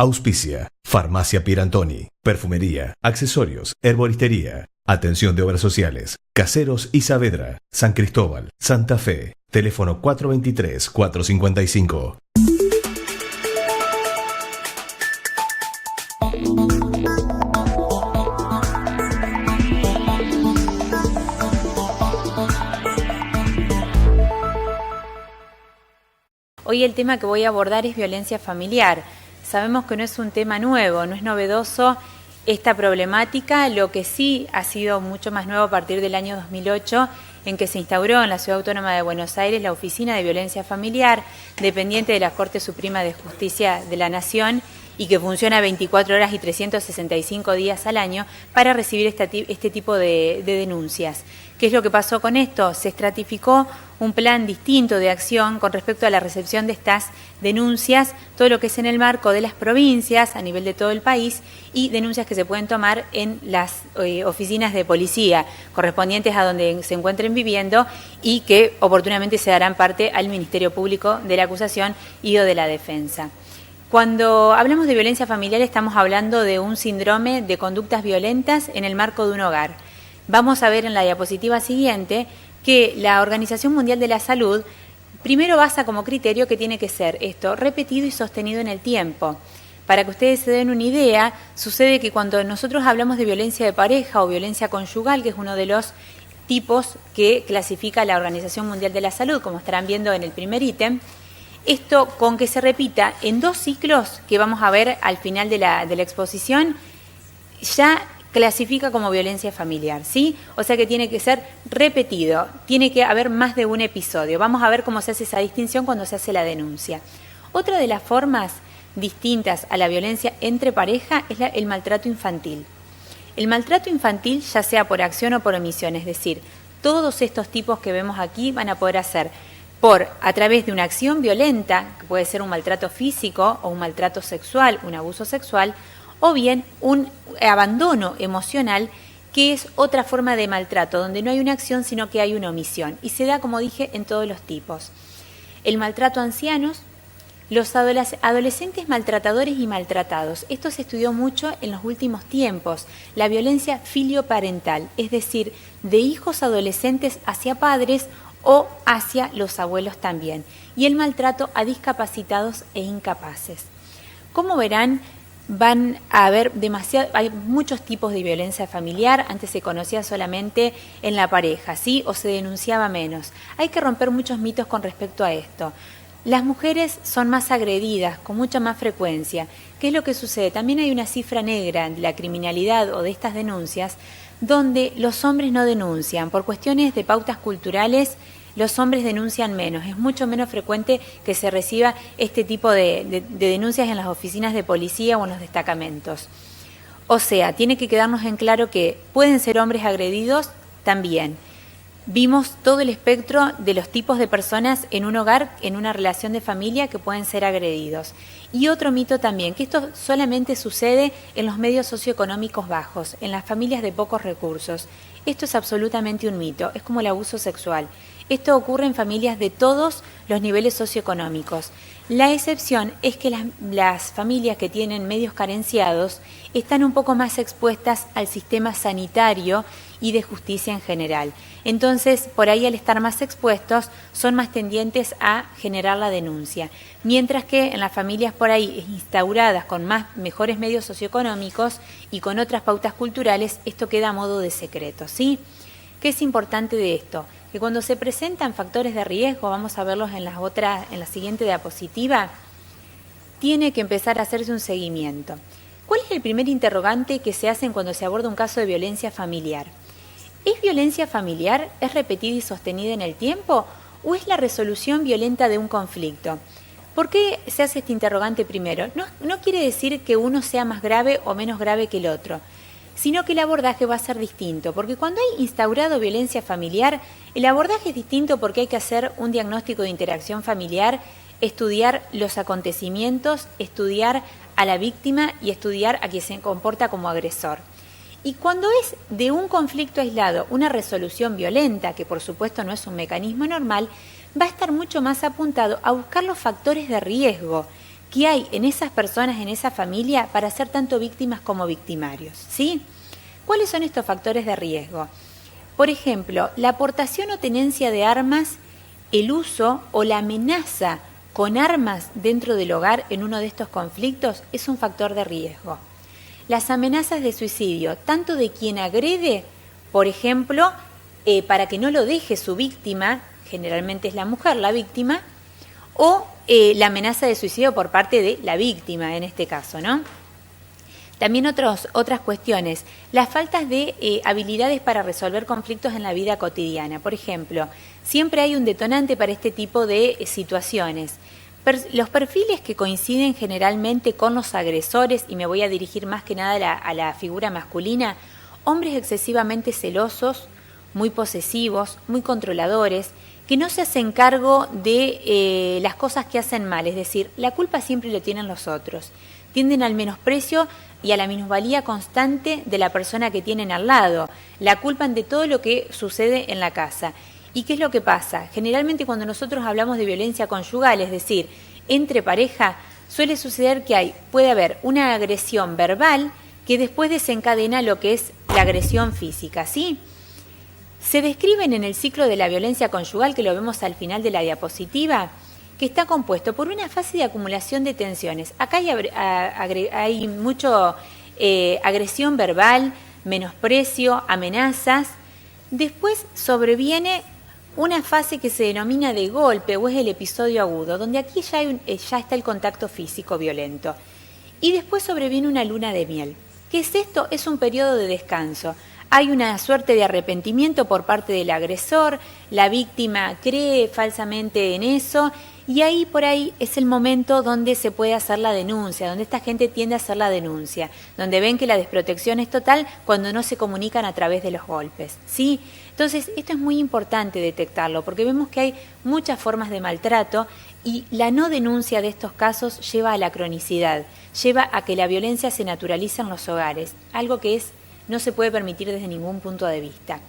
Auspicia. Farmacia Pierantoni. Perfumería, accesorios, herboristería. Atención de obras sociales. Caseros y Saavedra. San Cristóbal, Santa Fe. Teléfono 423-455. Hoy el tema que voy a abordar es violencia familiar. Sabemos que no es un tema nuevo, no es novedoso esta problemática, lo que sí ha sido mucho más nuevo a partir del año 2008, en que se instauró en la Ciudad Autónoma de Buenos Aires la Oficina de Violencia Familiar, dependiente de la Corte Suprema de Justicia de la Nación, y que funciona 24 horas y 365 días al año para recibir este tipo de denuncias. ¿Qué es lo que pasó con esto? Se estratificó un plan distinto de acción con respecto a la recepción de estas denuncias, todo lo que es en el marco de las provincias a nivel de todo el país y denuncias que se pueden tomar en las oficinas de policía correspondientes a donde se encuentren viviendo y que oportunamente se darán parte al Ministerio Público de la Acusación y o de la Defensa. Cuando hablamos de violencia familiar estamos hablando de un síndrome de conductas violentas en el marco de un hogar. Vamos a ver en la diapositiva siguiente que la Organización Mundial de la Salud primero basa como criterio que tiene que ser esto repetido y sostenido en el tiempo. Para que ustedes se den una idea, sucede que cuando nosotros hablamos de violencia de pareja o violencia conyugal, que es uno de los tipos que clasifica la Organización Mundial de la Salud, como estarán viendo en el primer ítem, esto con que se repita en 2 ciclos que vamos a ver al final de la exposición, ya clasifica como violencia familiar, ¿sí? O sea que tiene que ser repetido, tiene que haber más de un episodio. Vamos a ver cómo se hace esa distinción cuando se hace la denuncia. Otra de las formas distintas a la violencia entre pareja es el maltrato infantil. El maltrato infantil, ya sea por acción o por omisión, es decir, todos estos tipos que vemos aquí van a poder hacer a través de una acción violenta, que puede ser un maltrato físico o un maltrato sexual, un abuso sexual, o bien un abandono emocional, que es otra forma de maltrato, donde no hay una acción, sino que hay una omisión. Y se da, como dije, en todos los tipos. El maltrato a ancianos, los adolescentes maltratadores y maltratados. Esto se estudió mucho en los últimos tiempos. La violencia filioparental, es decir, de hijos adolescentes hacia padres o hacia los abuelos también. Y el maltrato a discapacitados e incapaces. Como verán, van a haber hay muchos tipos de violencia familiar. Antes se conocía solamente en la pareja, ¿sí? O se denunciaba menos. Hay que romper muchos mitos con respecto a esto. Las mujeres son más agredidas con mucha más frecuencia. ¿Qué es lo que sucede? También hay una cifra negra de la criminalidad o de estas denuncias donde los hombres no denuncian. Por cuestiones de pautas culturales, los hombres denuncian menos. Es mucho menos frecuente que se reciba este tipo de denuncias en las oficinas de policía o en los destacamentos. O sea, tiene que quedarnos en claro que pueden ser hombres agredidos también. Vimos todo el espectro de los tipos de personas en un hogar, en una relación de familia, que pueden ser agredidos. Y otro mito también, que esto solamente sucede en los medios socioeconómicos bajos, en las familias de pocos recursos. Esto es absolutamente un mito, es como el abuso sexual. Esto ocurre en familias de todos los niveles socioeconómicos. La excepción es que las familias que tienen medios carenciados están un poco más expuestas al sistema sanitario y de justicia en general. Entonces, por ahí al estar más expuestos, son más tendientes a generar la denuncia. Mientras que en las familias por ahí instauradas con mejores medios socioeconómicos y con otras pautas culturales, esto queda a modo de secreto, ¿sí? ¿Qué es importante de esto? Que cuando se presentan factores de riesgo, vamos a verlos en la siguiente diapositiva, tiene que empezar a hacerse un seguimiento. ¿Cuál es el primer interrogante que se hace cuando se aborda un caso de violencia familiar? ¿Es violencia familiar? ¿Es repetida y sostenida en el tiempo? ¿O es la resolución violenta de un conflicto? ¿Por qué se hace este interrogante primero? No quiere decir que uno sea más grave o menos grave que el otro, sino que el abordaje va a ser distinto, porque cuando hay instaurado violencia familiar, el abordaje es distinto porque hay que hacer un diagnóstico de interacción familiar, estudiar los acontecimientos, estudiar a la víctima y estudiar a quien se comporta como agresor. Y cuando es de un conflicto aislado, una resolución violenta, que por supuesto no es un mecanismo normal, va a estar mucho más apuntado a buscar los factores de riesgo que hay en esas personas, en esa familia, para ser tanto víctimas como victimarios, ¿sí? ¿Cuáles son estos factores de riesgo? Por ejemplo, la aportación o tenencia de armas, el uso o la amenaza con armas dentro del hogar en uno de estos conflictos es un factor de riesgo. Las amenazas de suicidio, tanto de quien agrede, por ejemplo, para que no lo deje su víctima, generalmente es la mujer la víctima, o la amenaza de suicidio por parte de la víctima en este caso, ¿no? También otras cuestiones, las faltas de habilidades para resolver conflictos en la vida cotidiana. Por ejemplo, siempre hay un detonante para este tipo de situaciones. Los perfiles que coinciden generalmente con los agresores, y me voy a dirigir más que nada a la figura masculina, hombres excesivamente celosos, muy posesivos, muy controladores, que no se hacen cargo de las cosas que hacen mal, es decir, la culpa siempre lo tienen los otros. Tienden al menosprecio y a la minusvalía constante de la persona que tienen al lado, la culpan de todo lo que sucede en la casa. ¿Y qué es lo que pasa? Generalmente cuando nosotros hablamos de violencia conyugal, es decir, entre pareja, suele suceder que puede haber una agresión verbal que después desencadena lo que es la agresión física, ¿sí? Se describen en el ciclo de la violencia conyugal, que lo vemos al final de la diapositiva, que está compuesto por una fase de acumulación de tensiones. Acá hay mucho agresión verbal, menosprecio, amenazas. Después sobreviene una fase que se denomina de golpe o es el episodio agudo, donde aquí ya está el contacto físico violento. Y después sobreviene una luna de miel. ¿Qué es esto? Es un periodo de descanso. Hay una suerte de arrepentimiento por parte del agresor, la víctima cree falsamente en eso y ahí por ahí es el momento donde se puede hacer la denuncia, donde esta gente tiende a hacer la denuncia, donde ven que la desprotección es total cuando no se comunican a través de los golpes, ¿sí? Entonces, esto es muy importante detectarlo porque vemos que hay muchas formas de maltrato y la no denuncia de estos casos lleva a la cronicidad, lleva a que la violencia se naturalice en los hogares, algo que no se puede permitir desde ningún punto de vista.